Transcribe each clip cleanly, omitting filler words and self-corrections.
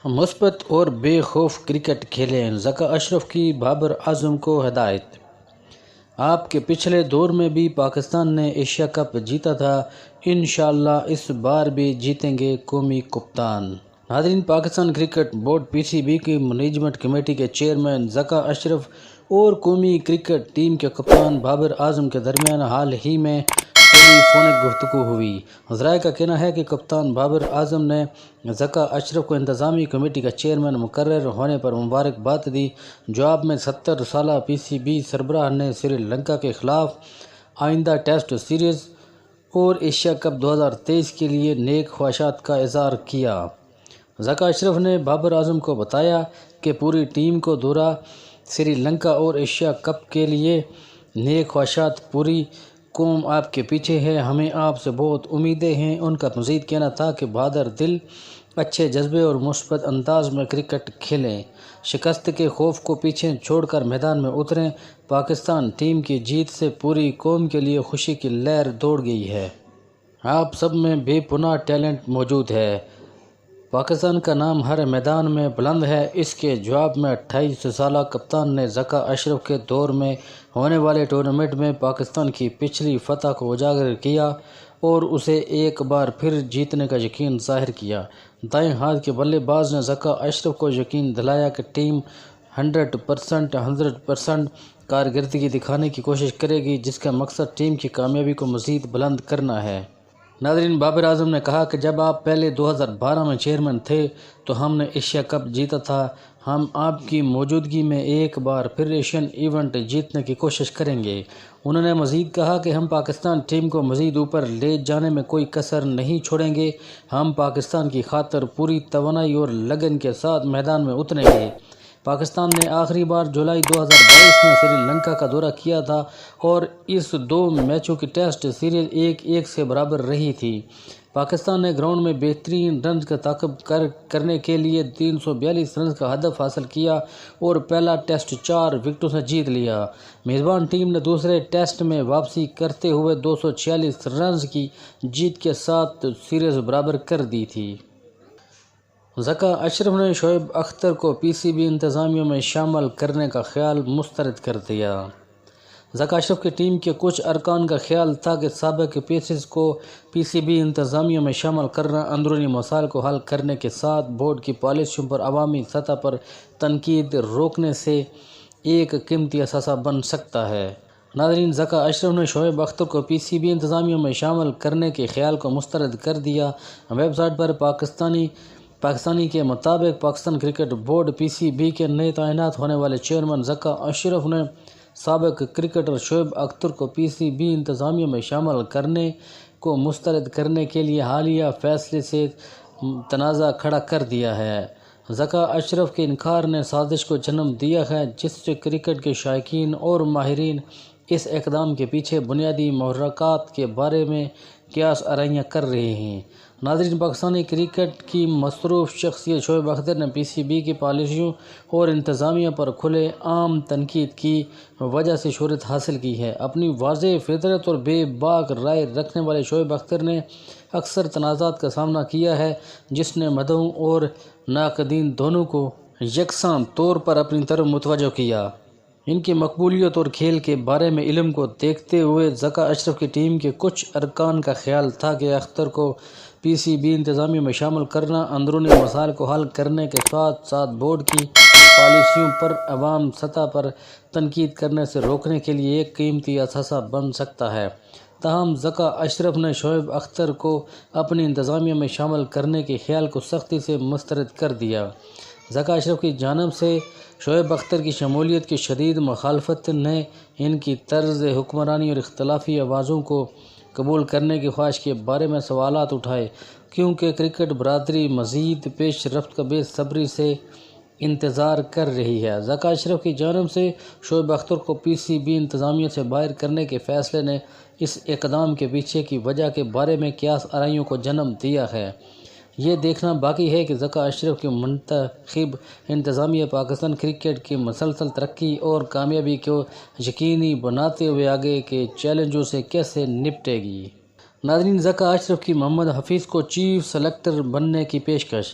مثبت اور بے خوف کرکٹ کھیلیں، ذکا اشرف کی بابر اعظم کو ہدایت۔ آپ کے پچھلے دور میں بھی پاکستان نے ایشیا کپ جیتا تھا، انشاءاللہ اس بار بھی جیتیں گے قومی کپتان۔ ناظرین، Pakistan cricket board P C be کی مینجمنٹ کمیٹی کے چیئرمین ذکا اشرف اور قومی کرکٹ ٹیم کے کپتان بابر اعظم کے درمیان حال ہی میں ٹیلی فونک گفتگو ہوئی۔ ذرائع کا کہنا ہے کہ کپتان بابر اعظم نے ذکا اشرف کو انتظامی کمیٹی کا چیئرمین مقرر ہونے پر مبارکباد دی۔ جواب میں 70 سالہ پی سی بی سربراہ نے سری لنکا کے خلاف آئندہ ٹیسٹ سیریز اور ایشیا کپ 2023 کے لیے نیک خواہشات کا اظہار کیا۔ ذکا اشرف نے بابر اعظم کو بتایا کہ پوری ٹیم کو دورہ سری لنکا اور ایشیا کپ کے لیے نیک خواہشات، پوری قوم آپ کے پیچھے ہے، ہمیں آپ سے بہت امیدیں ہیں۔ ان کا مزید کہنا تھا کہ بہادر دل، اچھے جذبے اور مثبت انداز میں کرکٹ کھیلیں، شکست کے خوف کو پیچھے چھوڑ کر میدان میں اتریں۔ پاکستان ٹیم کی جیت سے پوری قوم کے لیے خوشی کی لہر دوڑ گئی ہے۔ آپ سب میں بے پناہ ٹیلنٹ موجود ہے، پاکستان کا نام ہر میدان میں بلند ہے۔ اس کے جواب میں 28 سالہ کپتان نے ذکا اشرف کے دور میں ہونے والے ٹورنامنٹ میں پاکستان کی پچھلی فتح کو اجاگر کیا اور اسے ایک بار پھر جیتنے کا یقین ظاہر کیا۔ دائیں ہاتھ کے بلے باز نے ذکا اشرف کو یقین دلایا کہ ٹیم 100% کارکردگی دکھانے کی کوشش کرے گی، جس کا مقصد ٹیم کی کامیابی کو مزید بلند کرنا ہے۔ ناظرین، بابر اعظم نے کہا کہ جب آپ پہلے 2012 میں چیئرمین تھے تو ہم نے ایشیا کپ جیتا تھا، ہم آپ کی موجودگی میں ایک بار پھر ایشین ایونٹ جیتنے کی کوشش کریں گے۔ انہوں نے مزید کہا کہ ہم پاکستان ٹیم کو مزید اوپر لے جانے میں کوئی کسر نہیں چھوڑیں گے، ہم پاکستان کی خاطر پوری توانائی اور لگن کے ساتھ میدان میں اتریں گے۔ پاکستان نے آخری بار جولائی 2022 میں سری لنکا کا دورہ کیا تھا اور اس 2 میچوں کی ٹیسٹ سیریز 1-1 سے برابر رہی تھی۔ پاکستان نے گراؤنڈ میں بہترین رنز کا تعاقب کرنے کے لیے 342 رنز کا ہدف حاصل کیا اور پہلا ٹیسٹ 4 وکٹوں سے جیت لیا۔ میزبان ٹیم نے دوسرے ٹیسٹ میں واپسی کرتے ہوئے 246 رنز کی جیت کے ساتھ سیریز برابر کر دی تھی۔ ذکا اشرف نے شعیب اختر کو پی سی بی انتظامیہ میں شامل کرنے کا خیال مسترد کر دیا۔ ذکا اشرف کی ٹیم کے کچھ ارکان کا خیال تھا کہ سابق پیسز کو پی سی بی انتظامیہ میں شامل کرنا اندرونی مسائل کو حل کرنے کے ساتھ بورڈ کی پالیسیوں پر عوامی سطح پر تنقید روکنے سے ایک قیمتی اثاثہ بن سکتا ہے۔ ناظرین، ذکا اشرف نے شعیب اختر کو پی سی بی انتظامیہ میں شامل کرنے کے خیال کو مسترد کر دیا۔ ویب سائٹ پر پاکستانی کے مطابق Pakistan cricket board P C be کے نئے تعینات ہونے والے چیئرمین ذکا اشرف نے سابق کرکٹر شعیب اختر کو پی سی بی انتظامیہ میں شامل کرنے کو مسترد کرنے کے لیے حالیہ فیصلے سے تنازع کھڑا کر دیا ہے۔ ذکا اشرف کے انکار نے سازش کو جنم دیا ہے جس سے کرکٹ کے شائقین اور ماہرین اس اقدام کے پیچھے بنیادی محرکات کے بارے میں قیاس آرائیاں کر رہے ہیں۔ ناظرین، پاکستانی کرکٹ کی مصروف شخصیت شعیب اختر نے پی سی بی کی پالیسیوں اور انتظامیہ پر کھلے عام تنقید کی وجہ سے شہرت حاصل کی ہے۔ اپنی واضح فطرت اور بے باک رائے رکھنے والے شعیب اختر نے اکثر تنازعات کا سامنا کیا ہے، جس نے مداحوں اور ناقدین دونوں کو یکساں طور پر اپنی طرف متوجہ کیا۔ ان کی مقبولیت اور کھیل کے بارے میں علم کو دیکھتے ہوئے ذکا اشرف کی ٹیم کے کچھ ارکان کا خیال تھا کہ اختر کو پی سی بی انتظامیہ میں شامل کرنا اندرونی مسائل کو حل کرنے کے ساتھ ساتھ بورڈ کی پالیسیوں پر عوام سطح پر تنقید کرنے سے روکنے کے لیے ایک قیمتی اثاثہ بن سکتا ہے۔ تاہم ذکا اشرف نے شعیب اختر کو اپنی انتظامیہ میں شامل کرنے کے خیال کو سختی سے مسترد کر دیا۔ ذکا اشرف کی جانب سے شعیب اختر کی شمولیت کی شدید مخالفت نے ان کی طرز حکمرانی اور اختلافی آوازوں کو قبول کرنے کی خواہش کے بارے میں سوالات اٹھائے، کیونکہ کرکٹ برادری مزید پیش رفت کا بے صبری سے انتظار کر رہی ہے۔ ذکا اشرف کی جانب سے شعیب اختر کو پی سی بی انتظامیہ سے باہر کرنے کے فیصلے نے اس اقدام کے پیچھے کی وجہ کے بارے میں قیاس آرائیوں کو جنم دیا ہے۔ یہ دیکھنا باقی ہے کہ ذکا اشرف کی منتخب انتظامیہ پاکستان کرکٹ کی مسلسل ترقی اور کامیابی کو یقینی بناتے ہوئے آگے کے چیلنجوں سے کیسے نپٹے گی۔ ناظرین، ذکا اشرف کی محمد حفیظ کو چیف سلیکٹر بننے کی پیشکش۔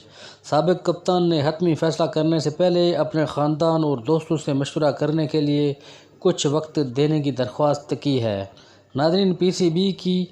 سابق کپتان نے حتمی فیصلہ کرنے سے پہلے اپنے خاندان اور دوستوں سے مشورہ کرنے کے لیے کچھ وقت دینے کی درخواست کی ہے۔ ناظرین، پی سی بی کی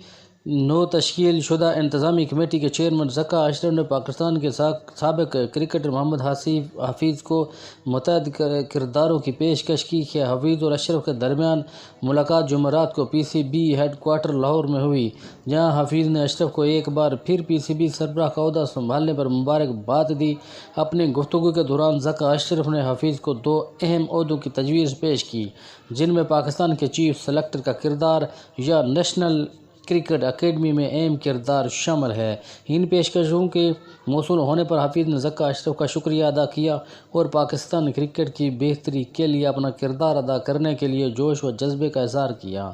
نو تشکیل شدہ انتظامی کمیٹی کے چیئرمین ذکا اشرف نے پاکستان کے سابق کرکٹر محمد حفیظ کو متعدد کرداروں کی پیشکش کی ہے۔ حفیظ اور اشرف کے درمیان ملاقات جمعرات کو P C B head quarter Lahore میں ہوئی، جہاں حفیظ نے اشرف کو ایک بار پھر پی سی بی سربراہ کا عہدہ سنبھالنے پر مبارکباد دی۔ اپنی گفتگو کے دوران ذکا اشرف نے حفیظ کو دو اہم عہدوں کی تجویز پیش کی، جن میں پاکستان کے چیف سلیکٹر کا کردار یا نیشنل کرکٹ اکیڈمی میں اہم کردار شامل ہے۔ ان پیشکشوں کے موصول ہونے پر حفیظ نے ذکا اشرف کا شکریہ ادا کیا اور پاکستان کرکٹ کی بہتری کے لیے اپنا کردار ادا کرنے کے لیے جوش و جذبے کا اظہار کیا۔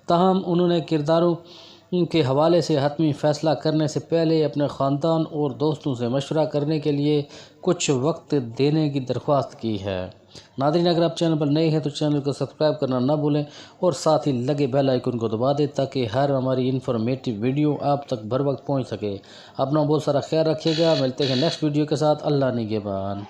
تاہم انہوں نے کرداروں کے حوالے سے حتمی فیصلہ کرنے سے پہلے اپنے خاندان اور دوستوں سے مشورہ کرنے کے لیے کچھ وقت دینے کی درخواست کی ہے۔ ناظرین، اگر آپ چینل پر نئے ہیں تو چینل کو سبسکرائب کرنا نہ بھولیں اور ساتھ ہی لگے بیل آئیکن کو دبا دیں تاکہ ہر ہماری انفارمیٹو ویڈیو آپ تک بر وقت پہنچ سکے۔ اپنا بہت سارا خیال رکھیے گا۔ ملتے ہیں نیکسٹ ویڈیو کے ساتھ۔ اللہ نگہبان۔